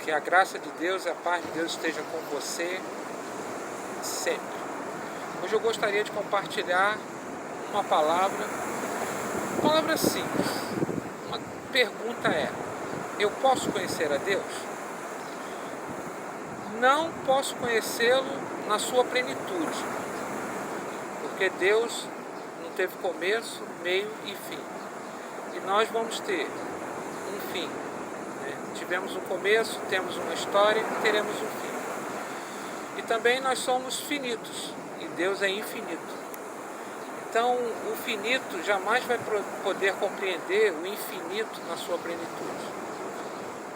Que a graça de Deus e a paz de Deus esteja com você sempre. Hoje eu gostaria de compartilhar uma palavra simples. Uma pergunta é: eu posso conhecer a Deus? Não posso conhecê-lo na sua plenitude, porque Deus não teve começo, meio e fim. E nós vamos ter um fim. Tivemos um começo, temos uma história e teremos um fim. E também nós somos finitos, e Deus é infinito. Então, o finito jamais vai poder compreender o infinito na sua plenitude.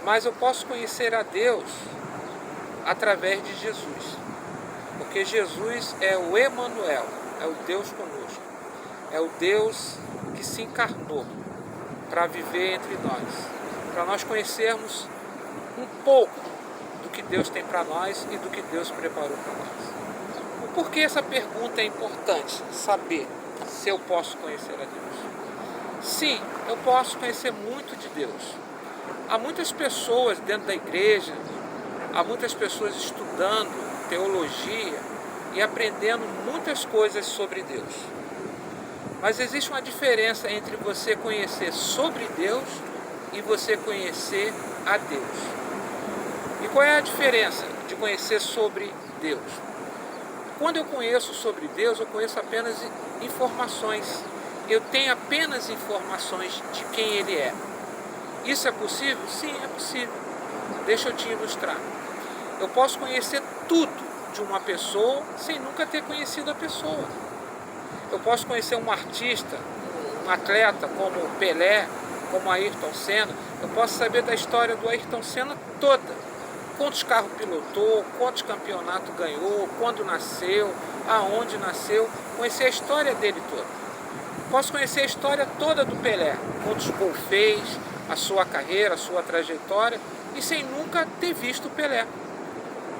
Mas eu posso conhecer a Deus através de Jesus. Porque Jesus é o Emanuel, é o Deus conosco. É o Deus que se encarnou para viver entre nós. Para nós conhecermos um pouco do que Deus tem para nós e do que Deus preparou para nós. Por que essa pergunta é importante? Saber se eu posso conhecer a Deus. Sim, eu posso conhecer muito de Deus. Há muitas pessoas dentro da igreja, há muitas pessoas estudando teologia e aprendendo muitas coisas sobre Deus. Mas existe uma diferença entre você conhecer sobre Deus e você conhecer a Deus. E qual é a diferença de conhecer sobre Deus? Quando eu conheço sobre Deus, eu conheço apenas informações. Eu tenho apenas informações de quem Ele é. Isso é possível? Sim, é possível. Deixa eu te ilustrar. Eu posso conhecer tudo de uma pessoa sem nunca ter conhecido a pessoa. Eu posso conhecer um artista, um atleta como Pelé, como Ayrton Senna. Eu posso saber da história do Ayrton Senna toda. Quantos carros pilotou, quantos campeonatos ganhou, quando nasceu, aonde nasceu. Conhecer a história dele toda. Posso conhecer a história toda do Pelé. Quantos gols fez, a sua carreira, a sua trajetória. E sem nunca ter visto o Pelé.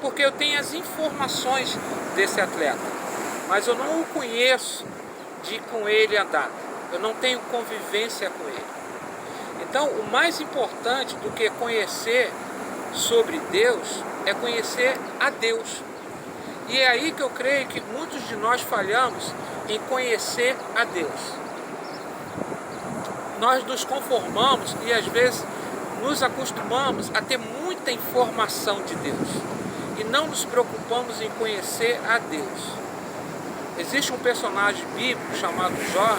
Porque eu tenho as informações desse atleta. Mas eu não o conheço de ir com ele andar. Eu não tenho convivência com ele. Então, o mais importante do que conhecer sobre Deus é conhecer a Deus. E é aí que eu creio que muitos de nós falhamos em conhecer a Deus. Nós nos conformamos e às vezes nos acostumamos a ter muita informação de Deus e não nos preocupamos em conhecer a Deus. Existe um personagem bíblico chamado Jó,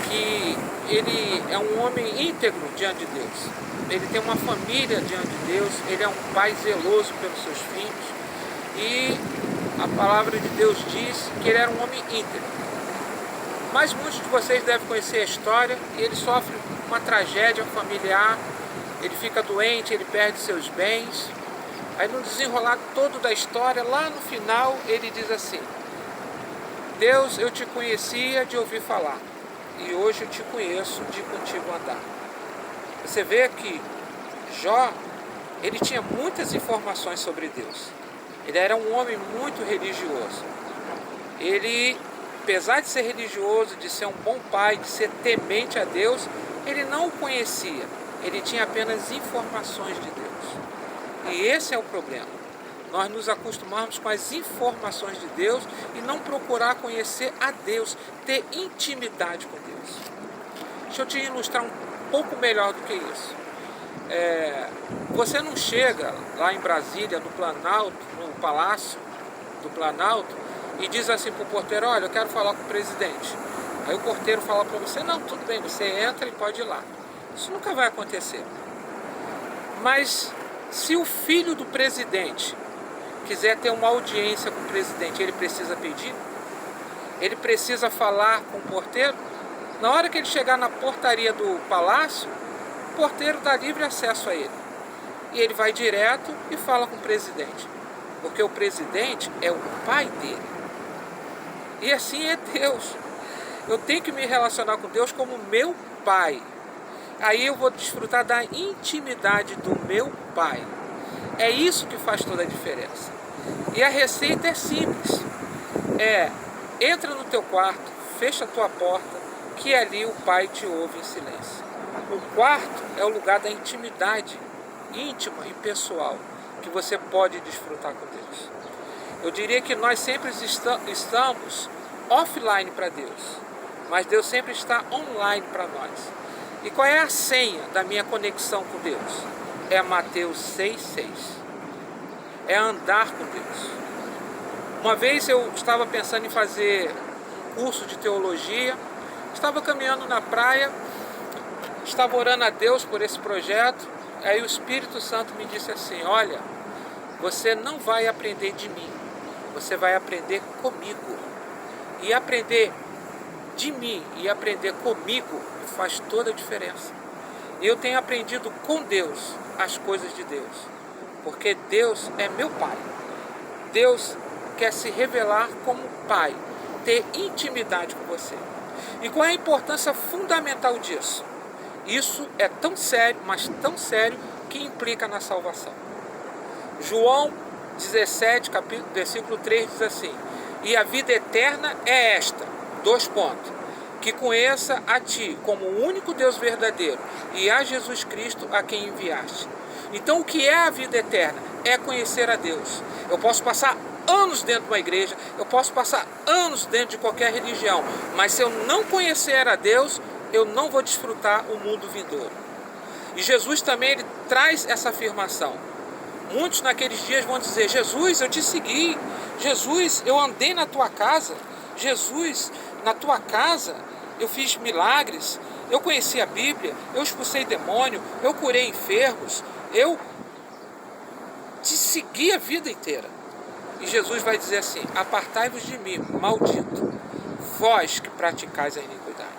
que ele é um homem íntegro diante de Deus. Ele tem uma família diante de Deus, ele é um pai zeloso pelos seus filhos. E a palavra de Deus diz que ele era um homem íntegro. Mas muitos de vocês devem conhecer a história. Ele sofre uma tragédia familiar, ele fica doente, ele perde seus bens. Aí no desenrolar todo da história, lá no final, ele diz assim: Deus, eu te conhecia de ouvir falar, e hoje eu te conheço de contigo andar. Você vê que Jó, ele tinha muitas informações sobre Deus. Ele era um homem muito religioso. Ele, apesar de ser religioso, de ser um bom pai, de ser temente a Deus, ele não o conhecia. Ele tinha apenas informações de Deus. E esse é o problema. Nós nos acostumarmos com as informações de Deus e não procurar conhecer a Deus, ter intimidade com Deus. Deixa eu te ilustrar um pouco melhor do que isso. Você não chega lá em Brasília, no Planalto, no Palácio do Planalto, e diz assim para o porteiro: olha, eu quero falar com o presidente. Aí o porteiro fala para você: não, tudo bem, você entra e pode ir lá. Isso nunca vai acontecer. Mas se o filho do presidente quiser ter uma audiência com o presidente, ele precisa pedir? Ele precisa falar com o porteiro? Na hora que ele chegar na portaria do palácio, o porteiro dá livre acesso a ele. E ele vai direto e fala com o presidente. Porque o presidente é o pai dele. E assim é Deus. Eu tenho que me relacionar com Deus como meu pai. Aí eu vou desfrutar da intimidade do meu pai. É isso que faz toda a diferença. E a receita é simples. Entra no teu quarto, fecha a tua porta, que ali o pai te ouve em silêncio. O quarto é o lugar da intimidade íntima e pessoal que você pode desfrutar com Deus. Eu diria que nós sempre estamos offline para Deus, mas Deus sempre está online para nós. E qual é a senha da minha conexão com Deus? É Mateus 6,6. É andar com Deus. Uma vez eu estava pensando em fazer um curso de teologia, estava caminhando na praia, estava orando a Deus por esse projeto, aí o Espírito Santo me disse assim: olha, você não vai aprender de mim, você vai aprender comigo. E aprender de mim e aprender comigo faz toda a diferença. E eu tenho aprendido com Deus as coisas de Deus, porque Deus é meu Pai. Deus quer se revelar como Pai, ter intimidade com você. E qual é a importância fundamental disso? Isso é tão sério, mas tão sério, que implica na salvação. João 17, versículo 3 diz assim: e a vida eterna é esta, que conheça a Ti como o único Deus verdadeiro e a Jesus Cristo a quem enviaste. Então o que é a vida eterna? É conhecer a Deus. Eu posso passar anos dentro de uma igreja, eu posso passar anos dentro de qualquer religião, mas se eu não conhecer a Deus, eu não vou desfrutar o mundo vindouro. E Jesus também ele traz essa afirmação. Muitos naqueles dias vão dizer: Jesus, eu te segui. Jesus, eu andei na tua casa. Jesus, na tua casa eu fiz milagres. Eu conheci a Bíblia, eu expulsei demônio, eu curei enfermos, eu te segui a vida inteira. E Jesus vai dizer assim: apartai-vos de mim, maldito, vós que praticais a iniquidade.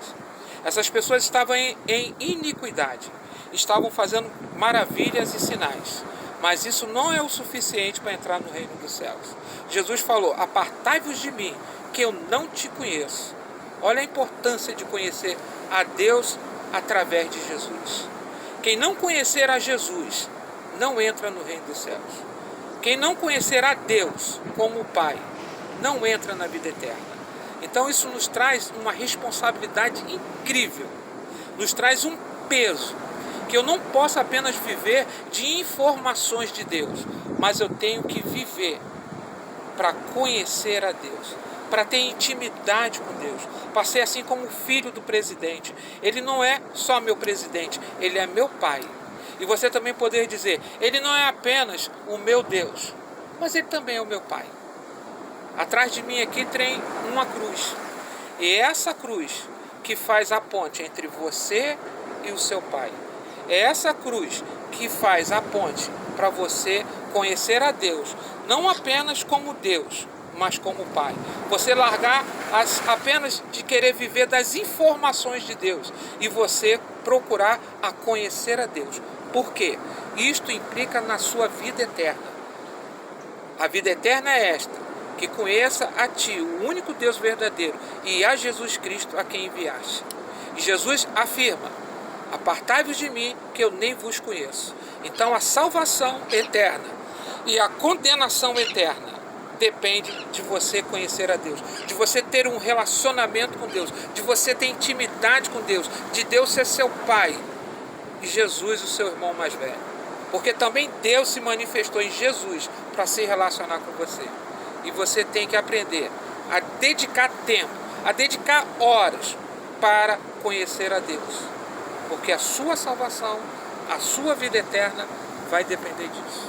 Essas pessoas estavam em iniquidade, estavam fazendo maravilhas e sinais, mas isso não é o suficiente para entrar no reino dos céus. Jesus falou: apartai-vos de mim, que eu não te conheço. Olha a importância de conhecer a Deus através de Jesus. Quem não conhecer a Jesus não entra no reino dos céus. Quem não conhecer a Deus como Pai não entra na vida eterna. Então isso nos traz uma responsabilidade incrível, nos traz um peso, que eu não posso apenas viver de informações de Deus, mas eu tenho que viver para conhecer a Deus, para ter intimidade com Deus, para ser assim como o filho do presidente. Ele não é só meu presidente, ele é meu Pai. E você também poder dizer: ele não é apenas o meu Deus, mas ele também é o meu Pai. Atrás de mim aqui tem uma cruz. E é essa cruz que faz a ponte entre você e o seu Pai. É essa cruz que faz a ponte para você conhecer a Deus, não apenas como Deus, mas como Pai. Você largar apenas de querer viver das informações de Deus e você procurar a conhecer a Deus. Por quê? Isto implica na sua vida eterna. A vida eterna é esta: que conheça a Ti, o único Deus verdadeiro, e a Jesus Cristo a quem enviaste. E Jesus afirma: apartai-vos de mim, que eu nem vos conheço. Então a salvação eterna e a condenação eterna depende de você conhecer a Deus, de você ter um relacionamento com Deus, de você ter intimidade com Deus, de Deus ser seu Pai e Jesus o seu irmão mais velho. Porque também Deus se manifestou em Jesus para se relacionar com você. E você tem que aprender a dedicar tempo, a dedicar horas para conhecer a Deus. Porque a sua salvação, a sua vida eterna vai depender disso.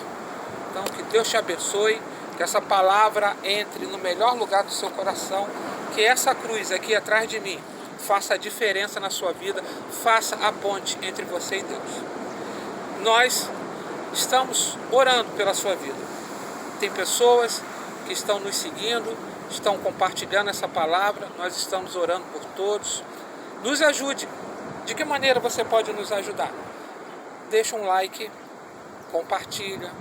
Então que Deus te abençoe, que essa palavra entre no melhor lugar do seu coração, que essa cruz aqui atrás de mim faça a diferença na sua vida, faça a ponte entre você e Deus. Nós estamos orando pela sua vida. Tem pessoas que estão nos seguindo, estão compartilhando essa palavra, nós estamos orando por todos. Nos ajude. De que maneira você pode nos ajudar? Deixa um like, compartilha,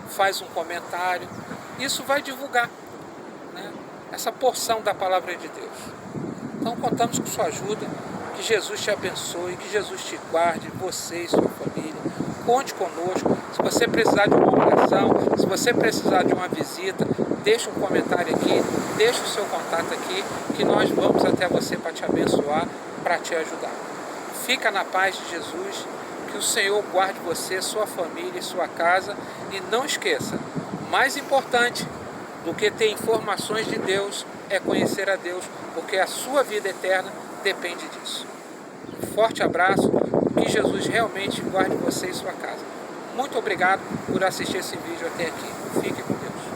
faz um comentário. Isso vai divulgar, né, essa porção da palavra de Deus. Então contamos com sua ajuda. Que Jesus te abençoe, que Jesus te guarde, você e sua família. Conte conosco. Se você precisar de uma oração, se você precisar de uma visita, deixa um comentário aqui, deixa o seu contato aqui, que nós vamos até você para te abençoar, para te ajudar. Fica na paz de Jesus Que o Senhor guarde você, sua família e sua casa. E não esqueça, mais importante do que ter informações de Deus é conhecer a Deus, porque a sua vida eterna depende disso. Um forte abraço, que Jesus realmente guarde você e sua casa. Muito obrigado por assistir esse vídeo até aqui. Fique com Deus.